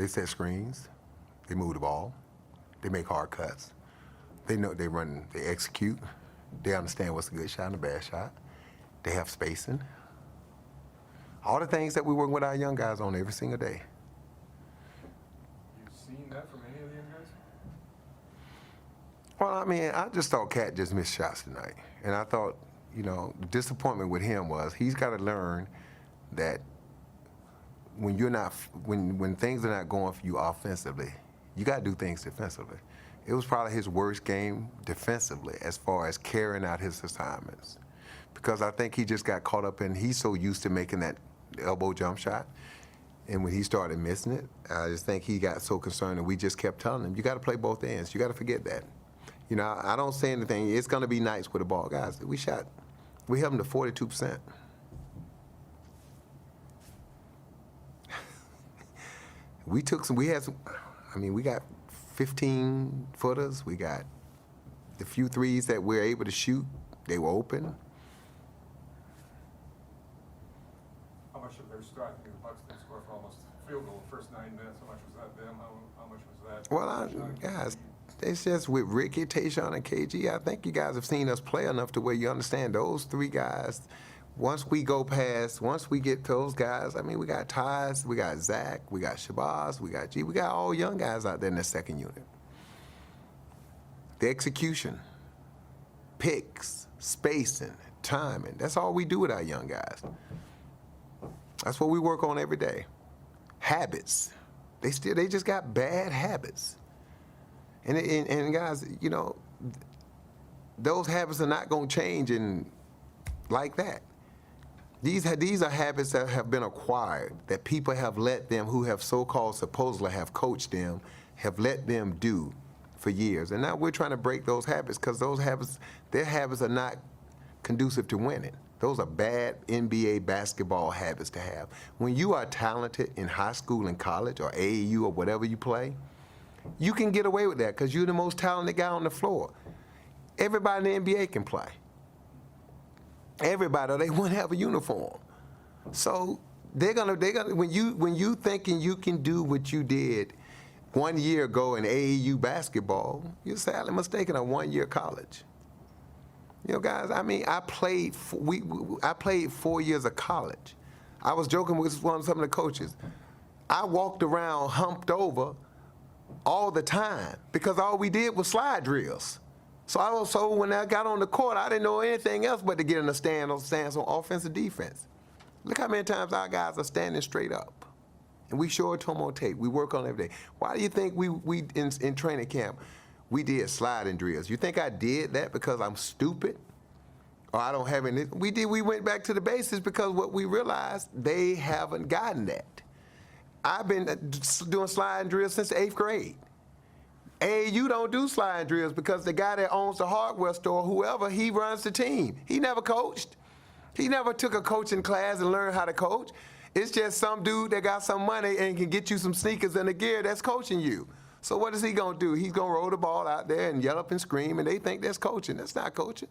They set screens. They move the ball. They make hard cuts. They know they run. They execute. They understand what's a good shot and a bad shot. They have spacing. All the things that we work with our young guys on every single day. You've seen that from any of the young guys? Well, I mean, I just thought Cat just missed shots tonight. And I thought, the disappointment with him was he's got to learn that when things are not going for you offensively, you got to do things defensively. It was probably his worst game defensively as far as carrying out his assignments. Because I think he just got caught up in, he's so used to making that elbow jump shot. And when he started missing it, I just think he got so concerned, and we just kept telling him, you got to play both ends. You got to forget that. I don't say anything. It's going to be nice with the ball. Guys, we held them to 42%. We got 15 footers. We got the few threes that we're able to shoot. They were open. How much of their striking the Bucks did score for almost a field goal the first 9 minutes? How much was that them? How much was that? Well, guys, it's just with Ricky, Tayshaun, and KG, I think you guys have seen us play enough to where you understand those three guys. Once we get those guys, we got Tyus, we got Zach, we got Shabazz, we got G. We got all young guys out there in the second unit. The execution, picks, spacing, timing, that's all we do with our young guys. That's what we work on every day. Habits. They just got bad habits. And guys, those habits are not going to change like that. These are habits that have been acquired, that people have let them, who have so-called supposedly have coached them, have let them do for years. And now we're trying to break those habits because their habits are not conducive to winning. Those are bad NBA basketball habits to have. When you are talented in high school and college or AAU or whatever you play, you can get away with that because you're the most talented guy on the floor. Everybody in the NBA can play. Everybody, or they wouldn't have a uniform. So they're gonna when you thinking you can do what you did 1 year ago in AAU basketball, you're sadly mistaken of 1 year college. Guys, I played 4 years of college. I was joking with some of the coaches. I walked around humped over all the time because all we did was slide drills. So when I got on the court, I didn't know anything else but to get in the stance on offense and defense. Look how many times our guys are standing straight up. And we show it to them on tape. We work on it every day. Why do you think we in training camp, we did sliding drills? You think I did that because I'm stupid? Or I don't have any? We went back to the basics because what we realized, they haven't gotten that. I've been doing sliding drills since the 8th grade. You don't do sliding drills because the guy that owns the hardware store, whoever, he runs the team. He never coached. He never took a coaching class and learned how to coach. It's just some dude that got some money and can get you some sneakers and a gear that's coaching you. So what is he going to do? He's going to roll the ball out there and yell up and scream, and they think that's coaching. That's not coaching.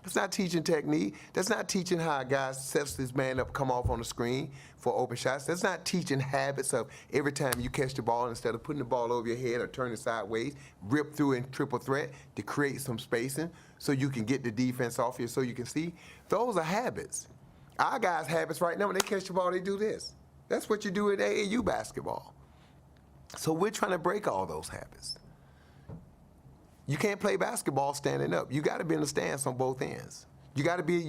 That's not teaching technique. That's not teaching how a guy sets this man up, come off on the screen for open shots. That's not teaching habits of every time you catch the ball, instead of putting the ball over your head or turning sideways, rip through in triple threat to create some spacing so you can get the defense off you so you can see. Those are habits. Our guys' habits right now, when they catch the ball, they do this. That's what you do in AAU basketball. So we're trying to break all those habits. You can't play basketball standing up. You got to be in the stance on both ends. You got to be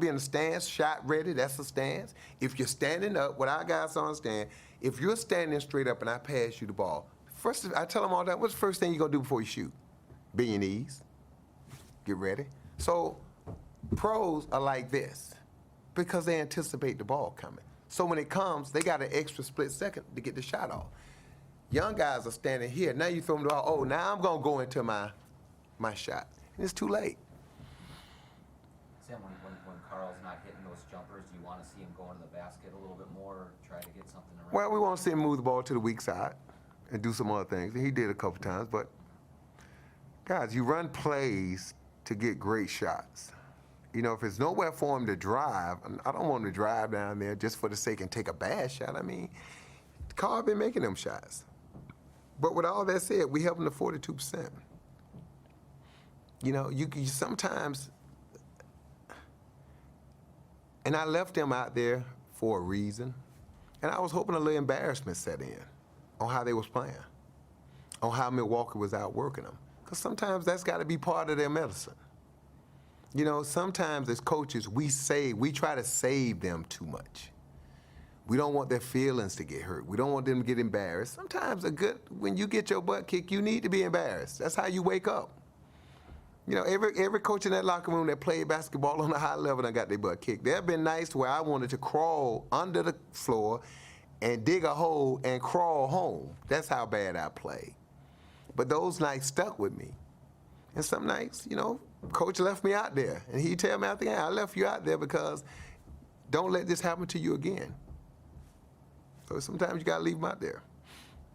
in the stance, shot ready. That's the stance. If you're standing up, what our guys understand, if you're standing straight up and I pass you the ball, first I tell them all that. What's the first thing you're gonna do before you shoot? Bend your knees. Get ready. So pros are like this because they anticipate the ball coming. So when it comes, they got an extra split second to get the shot off. Young guys are standing here. Now you throw them the ball. Oh, now I'm gonna go into my shot. And it's too late. Sam, when Carl's not hitting those jumpers, do you want to see him go into the basket a little bit more, try to get something around? Well, we want to see him move the ball to the weak side and do some other things. And he did a couple times, but guys, you run plays to get great shots. If it's nowhere for him to drive, I don't want him to drive down there just for the sake and take a bad shot. Carl been making them shots. But with all that said, we held them to 42%. You know, you sometimes, and I left them out there for a reason, and I was hoping a little embarrassment set in on how they was playing, on how Milwaukee was outworking them. Because sometimes that's got to be part of their medicine. You know, sometimes as coaches, we try to save them too much. We don't want their feelings to get hurt. We don't want them to get embarrassed. Sometimes when you get your butt kicked, you need to be embarrassed. That's how you wake up. You know, every coach in that locker room that played basketball on a high level done got their butt kicked. They've been nice where I wanted to crawl under the floor and dig a hole and crawl home. That's how bad I played. But those nights stuck with me. And some nights, you know, coach left me out there. And he tell me after the game, I left you out there because don't let this happen to you again. So sometimes you got to leave them out there.